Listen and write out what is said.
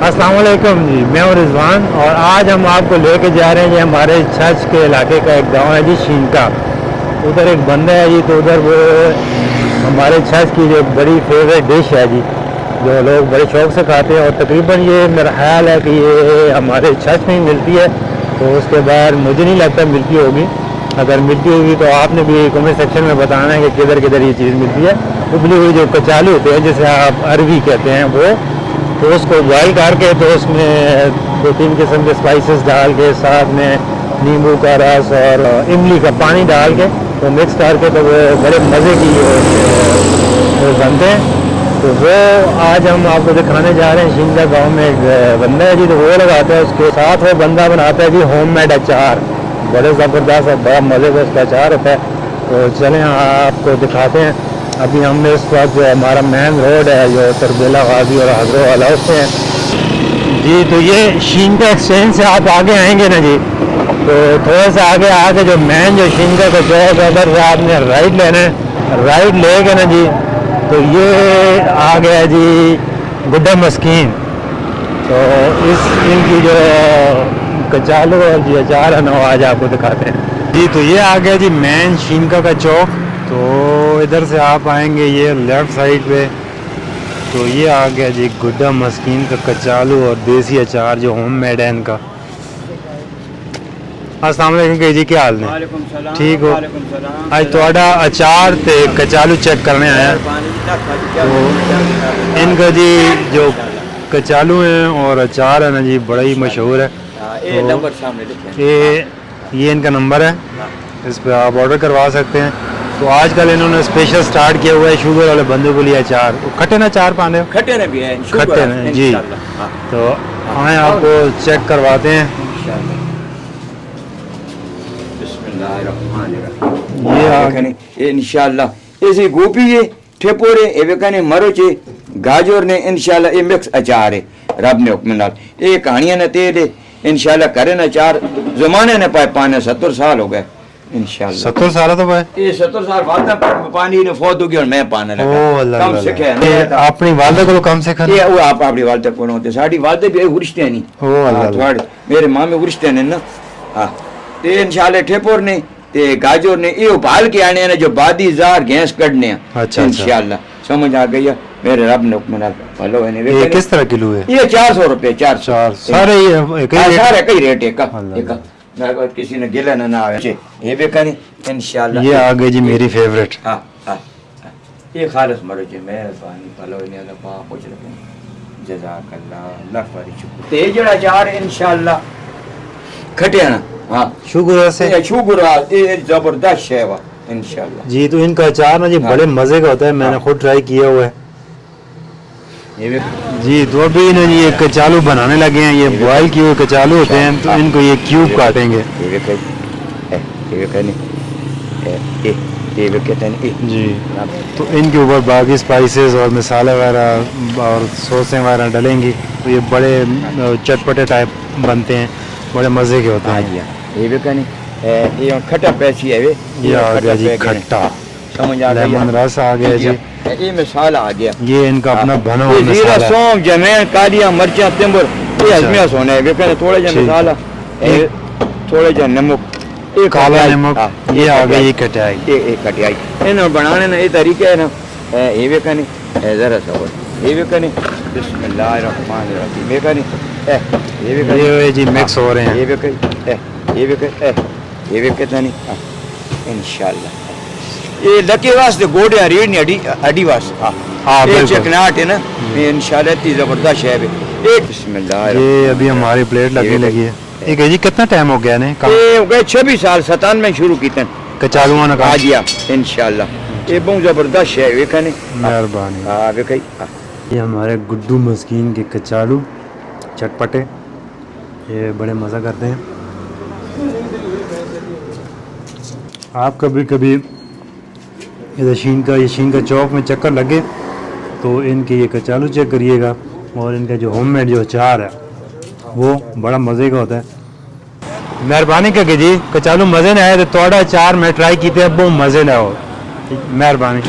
अस्सलाम वालेकुम जी, मैं हूं रिजवान और आज हम आपको लेके जा रहे हैं जी हमारे छछ के इलाके का एक गांव है जी शीनका। उधर एक बंदा है जी, तो उधर वो हमारे छछ की जो बड़ी फेवरेट डिश है जी, जो लोग बड़े शौक से खाते हैं और तकरीबन ये मेरा ख्याल है कि ये हमारे छछ में ही मिलती है, तो उसके बाद मुझे नहीं लगता मिलती होगी। अगर मिलती होगी तो आपने भी कमेंट सेक्शन में बताना है कि किधर किधर ये चीज़ मिलती है। उबली हुई जो कचालू होते हैं जिसे आप अरवी कहते हैं, वो तो उसको बॉयल करके तो उसमें 2-3 किस्म के स्पाइसेस डाल के साथ में नींबू का रस और इमली का पानी डाल के तो मिक्स करके तो वो बड़े मज़े की वो बनते हैं। तो वो आज हम आपको दिखाने जा रहे हैं। शीनका गांव में एक बंदा है जी, तो वो लगाता है, उसके साथ वो बंदा बनाता है जी होममेड अचार, बड़े ज़बरदस्त और बड़ा मज़े का उसका अचार होता है। तो चलें आपको दिखाते हैं। अभी हम इस वक्त जो हमारा मेन रोड है जो तरबेला गाजी और हजरो वाला उससे हैं जी, तो ये शीनका एक्सचेंज से आप आगे आएंगे ना जी, तो थोड़ा सा आगे जो मेन जो शीनका का चौक है उधर से आपने राइट लेना है। राइट ले गए ना जी तो ये आ गया जी गुड्डा मस्कीन। तो इनकी जो कचालू और जी अचार है ना वो आज आपको दिखाते हैं जी। तो ये आ गया जी मेन शीनका का चौक। तो इधर से आप आएंगे ये लेफ़्ट साइड पे, तो ये आ गया जी गुड्डा मस्कीन का कचालू और देसी अचार जो होम मेड है इनका। अस्सलाम वालेकुम जी, क्या हाल है? ठीक हो? आज थोड़ा अचार ते कचालू चेक करने आया। तो इनका जी जो कचालू हैं और अचार है ना जी बड़ा ही मशहूर है। तो ये इनका नंबर है, इस पर आप ऑर्डर करवा सकते हैं। तो आजकल इन्होंने स्पेशल स्टार्ट किया हुआ है शुगर वाले बंदों के लिए अचार। खट्टे ना अचार पाने खट्टे ने भी है, खट्टे ने जी। तो आए आपको चेक करवाते हैं। ये आखने इंशाल्लाह ऐसी गोभी है, ठेपोरे एवेकने मरोचे गाजर ने इंशाल्लाह ये मिक्स अचार है रब ने हुक्म नाल। ये कहानियां ने तेल है इंशाल्लाह करे ना चार जमाने ने पाए पाने 70 साल हो गए इंशाल्लाह। 70 साल तो पाए ये 70 साल बाद पानी ने फौत हो गया और मैं पाने लगा। कम सीखे अपनी वालदा को कम से कम ये वो आप अपनी वालदा को होते साडी वालदे भी उरिश्ते नहीं। ओ अल्लाह, मेरे मामे उरिश्ते ने ना। हां ते इंशाल्लाह ठेपोर ने ते गाजर ने ये उबाल के आने ने जो बादी जार गैस कढने। अच्छा इंशाल्लाह समझ आ गई है मेरे रब ने हुक्म नाल। हेलो है ने ये किस तरह किलो है? ये 400 रुपए 400 सारे सारे कई रेट है का एक किसी ने गिला ना आवे ये भी कनी इंशाल्लाह। ये आ गई जी मेरी फेवरेट। हां हां ये खालिस मरो जी मेहरबानी हेलो ने अल्लाह पाक कुछ रखे जज़ाकल्लाह अल्लाह फरी शुक्र। ते जड़ा चार इंशाल्लाह खटिया ना। हाँ शुगर से शुगर ये जबरदस्त है वा इंशाल्लाह जी। तो इनका अचार ना जी बड़े मजे का होता है, मैंने खुद ट्राई किया हुआ है ये जी। तो अभी ना जी ये कचालू बनाने लगे हैं, ये बॉयल किए हुए कचालू होते हैं, तो इनको ये क्यूब काटेंगे जी। तो इनके ऊपर बाकी स्पाइसेस और मसाले वगैरह और सॉसें वगैरह डलेंगी, तो ये बड़े चटपटे टाइप बनते हैं, बड़े मज़े के होते हैं। ये भी कनी ये खट्टा पैसी है ये आ गया जी खट्टा, समझ आ गया, लेमन रस आ गया जी। ये मसाला आ गया, ये इनका अपना बना हुआ जीरा मसाला, सौंफ जमैन कालियां मिर्चा तिम्बर ये हजमिया सोना है। वे कने थोड़ा जा मसाला थोड़ा जा नमक एक काला नमक। ये आ गया ये खटाई, ये खटाई इन बनाने ना ये तरीका है ना। ये वे कने जरा सा ये वे कने बिस्मिल्लाहिर्रहमानिर्रहीम वे कने ये वे ये जी मिक्स हो रहे हैं। ये वे कने ये वे कहता नहीं इंशाल्लाह। ये लके वास्ते गोड़े रीढ़ नहीं अडी वास्ते हाँ ये चिकनाट है ना इंशाल्लाह इतनी जबरदस्त है। ये बिस्मिल्लाह ये अभी हमारी प्लेट लगने लगी है। एक जी कितना टाइम हो गया ने? ये हो गए 26 साल 97 में शुरू की थन कचालुआ ने आ गया इंशाल्लाह। ये बहुत जबरदस्त है वे कने मेहरबानी। हां वे कई ये हमारे गुड्डू मस्कीन के कचालू चटपटे, ये बड़े मज़ा करते हैं। आप कभी कभी इधर शीनका चौक में चक्कर लगे तो इनके ये कचालू चेक करिएगा, और इनका जो होममेड जो अचार है वो बड़ा मज़े का होता है। मेहरबानी करके जी कचालू मज़े न आए तो थोड़ा अचार मैं ट्राई की थे, अब वो मज़े न हो। मेहरबानी।